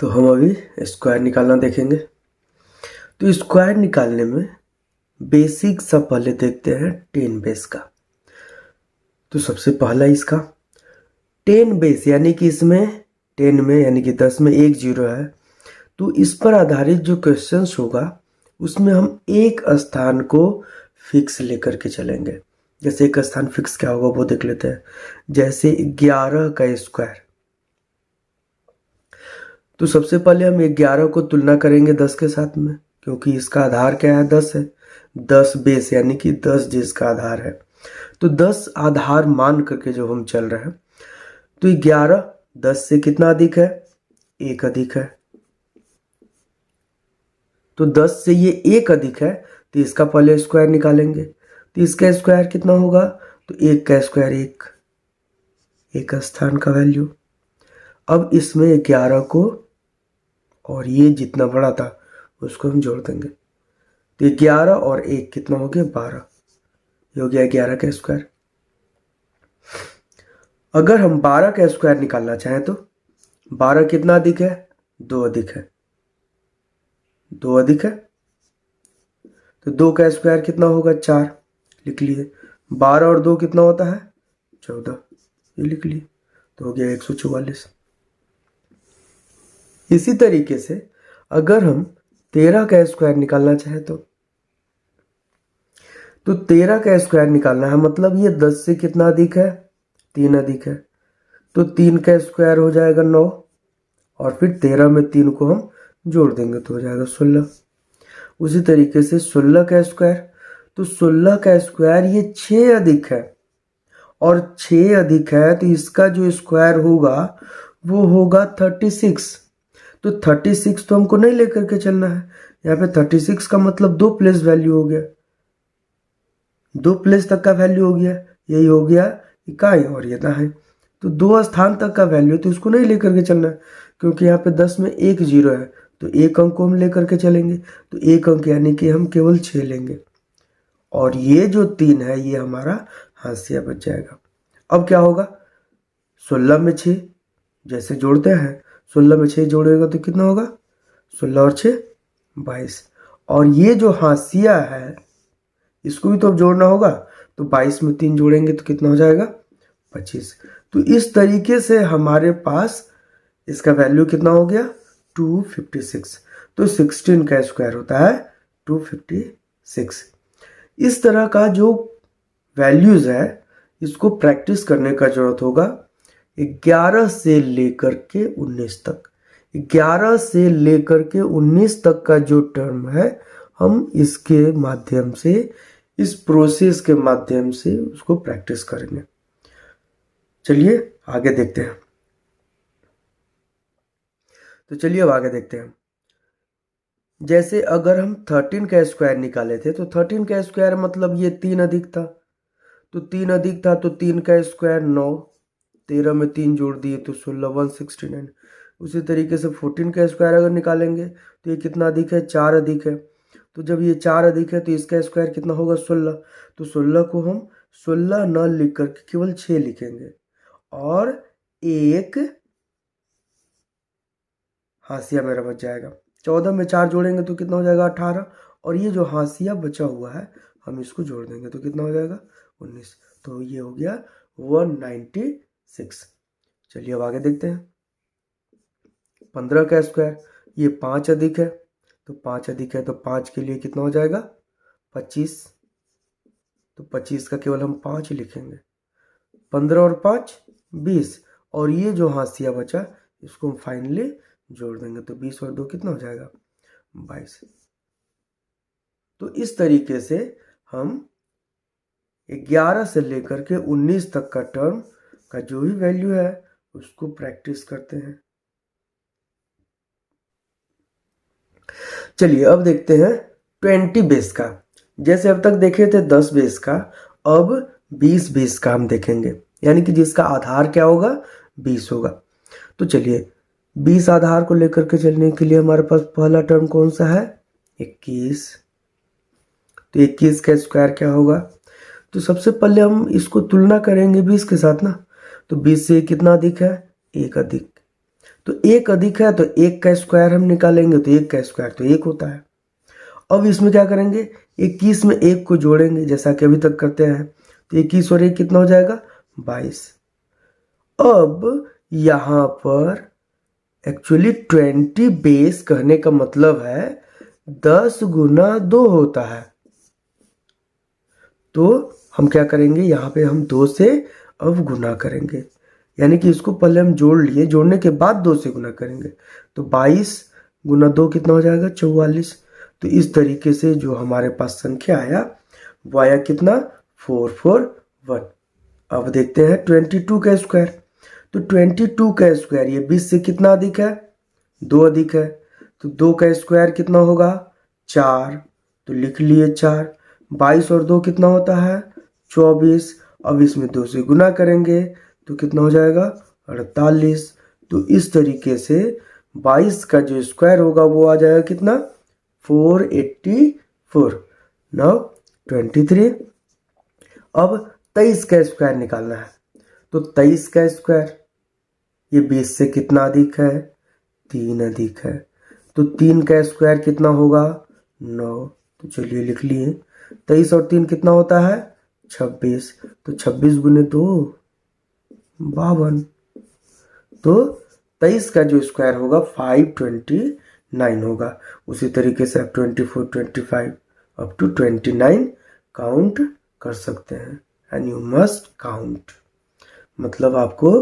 तो हम अभी स्क्वायर निकालना देखेंगे। तो स्क्वायर निकालने में बेसिक सा पहले देखते हैं 10 बेस का। तो सबसे पहला इसका 10 बेस यानी कि इसमें 10 में यानी कि 10 में एक जीरो है, तो इस पर आधारित जो क्वेश्चंस होगा उसमें हम एक स्थान को फिक्स लेकर के चलेंगे। जैसे एक स्थान फिक्स क्या होगा वो देख लेते हैं। जैसे 11 का स्क्वायर, तो सबसे पहले हम 11 को तुलना करेंगे 10 के साथ में, क्योंकि इसका आधार क्या है 10 है। 10 बेस यानी कि 10 जिसका आधार है, तो 10 आधार मान करके जो हम चल रहे हैं, तो 11 10 से कितना अधिक है, 1 अधिक है। तो 10 से ये 1 अधिक है, तो इसका पहले स्क्वायर निकालेंगे। तो इसका स्क्वायर कितना होगा, तो 1 का स्क्वायर 1 स्थान का वैल्यू। अब इसमें 11 को और ये जितना बड़ा था उसको हम जोड़ देंगे, तो 11 और 1 कितना हो गया 12, ये हो गया 11 का स्क्वायर। अगर हम 12 का स्क्वायर निकालना चाहें तो 12 कितना अधिक है, 2 अधिक है, 2 अधिक है, तो 2 का स्क्वायर कितना होगा 4, लिख लिए। 12 और 2 कितना होता है 14, ये लिख लिए, तो हो गया 144। इसी तरीके से अगर हम 13 का स्क्वायर निकालना चाहें तो 13 का स्क्वायर निकालना है, मतलब ये 10 से कितना अधिक है, 3 अधिक है, तो 3 का स्क्वायर हो जाएगा 9, और फिर 13 में 3 को हम जोड़ देंगे तो हो जाएगा 16। उसी तरीके से 16 का स्क्वायर, तो 16 का स्क्वायर ये 6 अधिक है, और 6 अधिक है तो इसका जो स्क्वायर होगा वो होगा 36। तो 36 तो हमको नहीं लेकर के चलना है, यहाँ पे 36 का मतलब 2 प्लेस वैल्यू हो गया, 2 प्लेस तक का वैल्यू हो गया, यही हो गया इकाई और ये है, तो 2 स्थान तक का वैल्यू, तो इसको नहीं लेकर के चलना है, क्योंकि यहाँ पे 10 में एक जीरो है, तो एक अंक को हम लेकर के चलेंगे, तो एक अंक यानी कि हम केवल 6 लेंगे, और ये जो 3 है ये हमारा हाशिया बच जाएगा। अब क्या होगा, 16 में 6 जैसे जोड़ते हैं, 16 में 6 जोड़ेगा तो कितना होगा, 16 और 6 22, और ये जो हाशिया है इसको भी तो अब जोड़ना होगा, तो 22 में 3 जोड़ेंगे तो कितना हो जाएगा 25। तो इस तरीके से हमारे पास इसका वैल्यू कितना हो गया 256। तो 16 का स्क्वायर होता है 256। इस तरह का जो वैल्यूज है इसको प्रैक्टिस करने का जरूरत होगा 11 से लेकर के 19 तक। 11 से लेकर के 19 तक का जो टर्म है हम इसके माध्यम से, इस प्रोसेस के माध्यम से उसको प्रैक्टिस करेंगे। चलिए आगे देखते हैं। तो चलिए अब आगे देखते हैं। जैसे अगर हम 13 का स्क्वायर निकाले थे, तो 13 का स्क्वायर मतलब ये 3 अधिक था, तो 3 अधिक था तो 3 का स्क्वायर 9, 13 में 3 जोड़ दिए तो 16 169। उसी तरीके से 14 का स्क्वायर अगर निकालेंगे तो ये कितना अधिक है 4 अधिक है, तो जब ये 4 अधिक है तो इसका स्क्वायर कितना होगा 16, तो 16 को हम 16 न लिख करके केवल 6 लिखेंगे, और एक हाशिया मेरा बच जाएगा। 14 में 4 जोड़ेंगे तो कितना हो जाएगा 18, और ये जो हाशिया बचा हुआ है हम इसको जोड़ देंगे तो कितना हो जाएगा 19, तो ये हो गया 196। चलिए अब आगे देखते हैं। 15 का स्क्वायर, ये 5 अधिक है, तो 5 अधिक है तो 5 के लिए कितना हो जाएगा 25, तो 25 का केवल हम 5 ही लिखेंगे। 15 और 5 20, और ये जो हाशिया बचा इसको हम फाइनली जोड़ देंगे, तो 20 और 2 कितना हो जाएगा 22। तो इस तरीके से हम 11 से लेकर के 19 तक का टर्म का जो भी वैल्यू है उसको प्रैक्टिस करते हैं। चलिए अब देखते हैं 20 बेस का। जैसे अब तक देखे थे 10 बेस का, अब 20 बेस का हम देखेंगे, यानी कि जिसका आधार क्या होगा 20 होगा। तो चलिए 20 आधार को लेकर के चलने के लिए हमारे पास पहला टर्म कौन सा है 21, तो 21 का स्क्वायर क्या होगा, तो सबसे पहले हम इसको तुलना करेंगे 20 के साथ ना, तो 20 से कितना अधिक है 1 अधिक, तो एक अधिक है तो एक का स्क्वायर हम निकालेंगे तो एक का स्क्वायर तो एक होता है। अब इसमें क्या करेंगे, 21 में एक को जोड़ेंगे जैसा कि अभी तक करते हैं, तो 21 और एक कितना हो जाएगा 22। अब यहाँ पर एक्चुअली 20 बेस कहने का मतलब है 10 गुना 2 होता है। तो हम क्या करेंगे, यहाँ पे हम 2 से अब गुना करेंगे, यानी कि इसको पहले हम जोड़ लिए, जोड़ने के बाद 2 से गुना करेंगे, तो 22 गुना 2 कितना हो जाएगा 44। तो इस तरीके से जो हमारे पास संख्या आया वो आया कितना 441। अब देखते हैं 22 का स्क्वायर। तो 22 का स्क्वायर ये 20 से कितना अधिक है 2 अधिक है, तो 2 का स्क्वायर कितना होगा 4, तो लिख लिए 4। 22 और 2 कितना होता है 24। अब इसमें 2 से गुना करेंगे तो कितना हो जाएगा 48। तो इस तरीके से 22 का जो स्क्वायर होगा वो आ जाएगा कितना 484। नाउ 23। अब 23 का स्क्वायर निकालना है, तो 23 का स्क्वायर ये 20 से कितना अधिक है 3 अधिक है, तो 3 का स्क्वायर कितना होगा 9। तो चलिए लिख लिए 23 और 3 कितना होता है 26, तो 26 गुने 2 52। तो 23 का जो स्क्वायर होगा 529 होगा। उसी तरीके से आप 24, 25 अप टू 29 काउंट कर सकते हैं। एंड यू मस्ट काउंट, मतलब आपको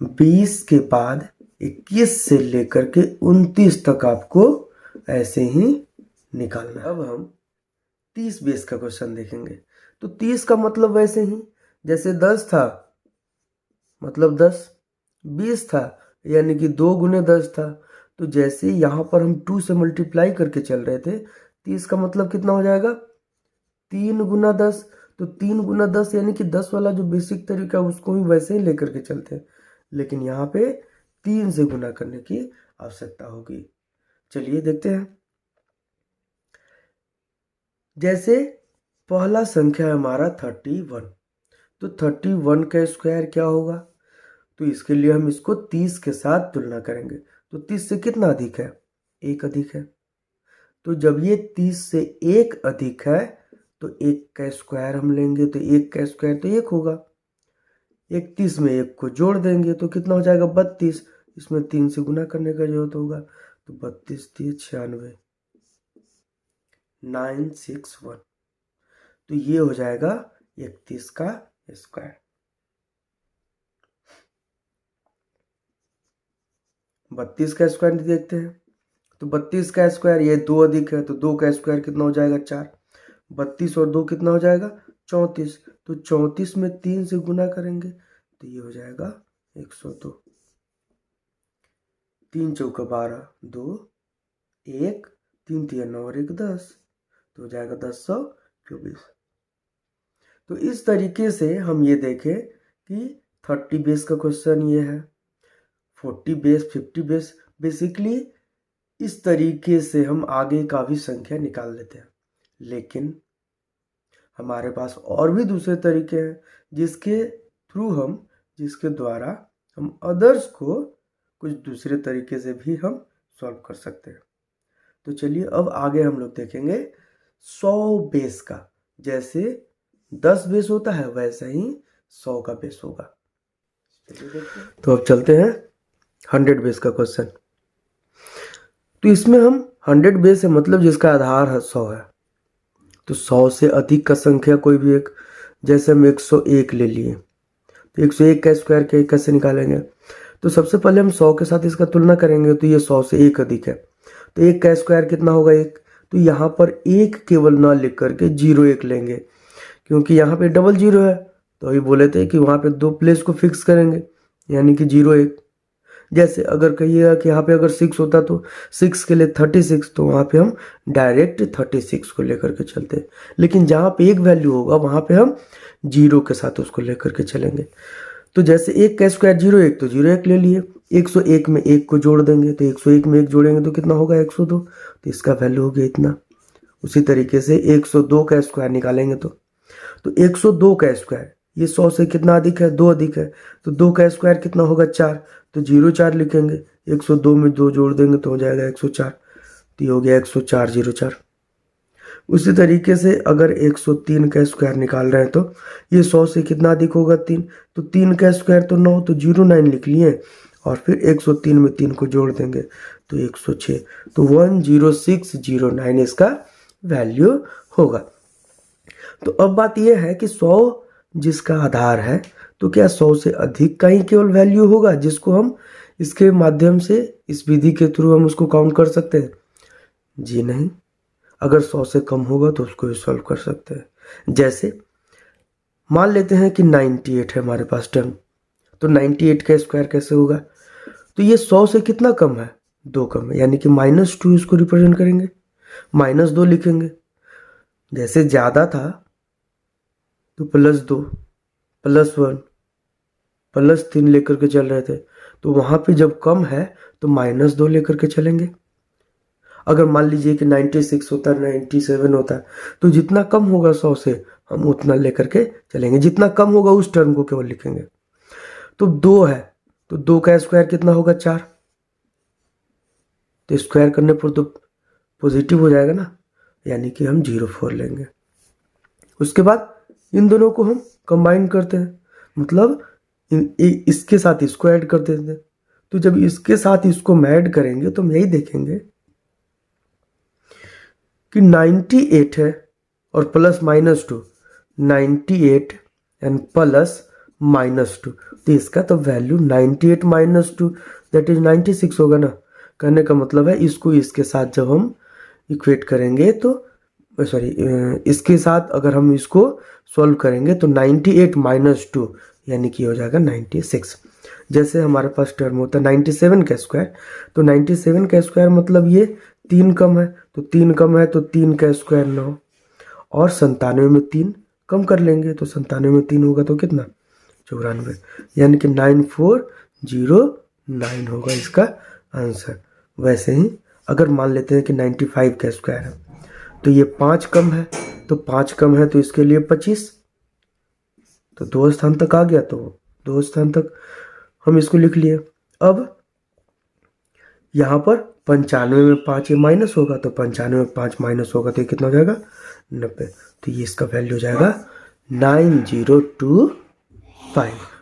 20 के बाद 21 से लेकर के 29 तक आपको ऐसे ही निकालना है। अब हम 30 बेस का क्वेश्चन देखेंगे। तो 30 का मतलब वैसे ही जैसे 10 था मतलब 10, 20 था यानी कि 2 गुने 10 था, तो जैसे यहाँ पर हम 2 से मल्टीप्लाई करके चल रहे थे, 30 का मतलब कितना हो जाएगा 3 गुना 10। तो 3 गुना 10 यानी कि 10 वाला जो बेसिक तरीका है उसको भी वैसे ही लेकर के चलते हैं, लेकिन यहाँ पे 3 से गुना करने की आवश्यकता होगी। चलिए देखते हैं। जैसे पहला संख्या है हमारा 31, तो 31 का स्क्वायर क्या होगा, तो इसके लिए हम इसको 30 के साथ तुलना करेंगे। तो 30 से कितना अधिक है 1 अधिक है, तो जब ये 30 से 1 अधिक है तो 1 का स्क्वायर हम लेंगे, तो 1 का स्क्वायर तो 1 होगा। 31 में 1 को जोड़ देंगे तो कितना हो जाएगा 32। इसमें 3 से गुना करने का जरूरत होगा, तो 32 96 961। तो ये हो जाएगा 31 का स्क्वायर। 32 का स्क्वायर देखते हैं। तो 32 का स्क्वायर ये 2 अधिक है, तो 2 का स्क्वायर कितना हो जाएगा 4। 32 और 2 कितना हो जाएगा 34। तो 34 में 3 से गुना करेंगे तो ये हो जाएगा 102। 3 चौका 12, 2 1 3 3 9 और 1 10, तो हो जाएगा 1024। तो इस तरीके से हम ये देखें कि 30 बेस का क्वेश्चन ये है, 40 बेस 50 बेस, बेसिकली इस तरीके से हम आगे का भी संख्या निकाल लेते हैं। लेकिन हमारे पास और भी दूसरे तरीके हैं जिसके द्वारा हम अदर्स को कुछ दूसरे तरीके से भी हम सॉल्व कर सकते हैं। तो चलिए अब आगे हम लोग देखेंगे 100 बेस का। जैसे 10 बेस होता है वैसा ही 100 का बेस होगा। तो अब चलते हैं 100 बेस का क्वेश्चन। तो इसमें हम 100 बेस है मतलब जिसका आधार है 100 है, तो 100 से अधिक का संख्या कोई भी एक, जैसे हम 101 ले लिए, तो 101 का स्क्वायर कैसे निकालेंगे। तो सबसे पहले हम 100 के साथ इसका तुलना करेंगे, तो ये 100 से 1 अधिक है, तो 1 का स्क्वायर कितना होगा 1। तो यहाँ पर 1 केवल ना लिख करके 01 लेंगे, क्योंकि यहाँ पे डबल 0 है, तो अभी बोले थे कि वहाँ पे 2 प्लेस को फिक्स करेंगे यानी कि 01। जैसे अगर कहिएगा कि यहाँ पे अगर 6 होता तो 6 के लिए 36, तो वहाँ पे हम डायरेक्ट 36 को लेकर के चलते हैं, लेकिन जहाँ पे एक वैल्यू होगा वहाँ पे हम 0 के साथ उसको लेकर के चलेंगे। तो जैसे 1 का स्क्वायर 01, तो 01 ले लिए, 101 में 1 को जोड़ देंगे, तो 101 में 1 जोड़ेंगे तो कितना होगा 102, तो इसका वैल्यू हो गया इतना। उसी तरीके से 102 का स्क्वायर निकालेंगे तो 102 का स्क्वायर ये 100 से कितना अधिक है, 2 अधिक है, तो 2 का स्क्वायर कितना होगा, 4, तो 0 4 लिखेंगे, 102 में 2 जोड़ देंगे तो हो जाएगा 104, तो ये हो गया 104 0 4। उसी तरीके से अगर 103 का स्क्वायर निकाल रहे हैं तो ये 100 से कितना अधिक होगा, 3, तो 3 का स्क्वायर तो 9, तो 09 लिख लिए और फिर 103 में 3 को जोड़ देंगे तो 106, तो 10609 इसका वैल्यू होगा। तो अब बात यह है कि 100 जिसका आधार है, तो क्या 100 से अधिक का ही केवल वैल्यू होगा जिसको हम इसके माध्यम से, इस विधि के थ्रू हम उसको काउंट कर सकते हैं? जी नहीं, अगर 100 से कम होगा तो उसको भी सॉल्व कर सकते हैं। जैसे मान लेते हैं कि 98 है हमारे पास टर्म, तो 98 का स्क्वायर कैसे होगा, तो ये 100 से कितना कम है, 2 कम है, यानी कि -2 इसको रिप्रेजेंट करेंगे, -2 लिखेंगे। जैसे ज़्यादा था तो +2 +1 +3 लेकर के चल रहे थे, तो वहाँ पे जब कम है तो -2 लेकर के चलेंगे। अगर मान लीजिए कि 96 होता, 97 होता, तो जितना कम होगा 100 से हम उतना लेकर के चलेंगे, जितना कम होगा उस टर्म को केवल लिखेंगे। तो 2 है, तो 2 का स्क्वायर कितना होगा, 4, तो स्क्वायर करने पर तो पॉजिटिव हो जाएगा ना, यानी कि हम 04 लेंगे। उसके बाद इन दोनों को हम कंबाइन करते हैं, मतलब इसके साथ इसको ऐड कर देते हैं। तो जब इसके साथ इसको हम ऐड करेंगे तो हम यही देखेंगे कि 98 है और प्लस -2, 98 एंड प्लस -2, तो इसका तो वैल्यू 98 -2 दैट इज 96 होगा ना। कहने का मतलब है इसको इसके साथ जब हम इक्वेट करेंगे तो सॉरी इसके साथ अगर हम इसको सॉल्व करेंगे तो 98 - 2 यानी कि हो जाएगा 96। जैसे हमारे पास टर्म होता है 97 का स्क्वायर, तो 97 का स्क्वायर मतलब ये 3 कम है, तो 3 कम है तो 3 का स्क्वायर 9, और 97 में 3 कम कर लेंगे तो 97 में 3 होगा तो कितना, 94, यानी कि 9409 होगा इसका आंसर। वैसे ही अगर मान लेते हैं कि 95 का स्क्वायर है, तो ये 5 कम है, तो 5 कम है तो इसके लिए 25, तो 2 स्थान तक आ गया, तो 2 स्थान तक हम इसको लिख लिए। अब यहाँ पर 95 में 5 ये माइनस होगा, तो 95 में 5 माइनस होगा तो ये कितना हो जाएगा, 90, तो ये इसका वैल्यू हो जाएगा 9025।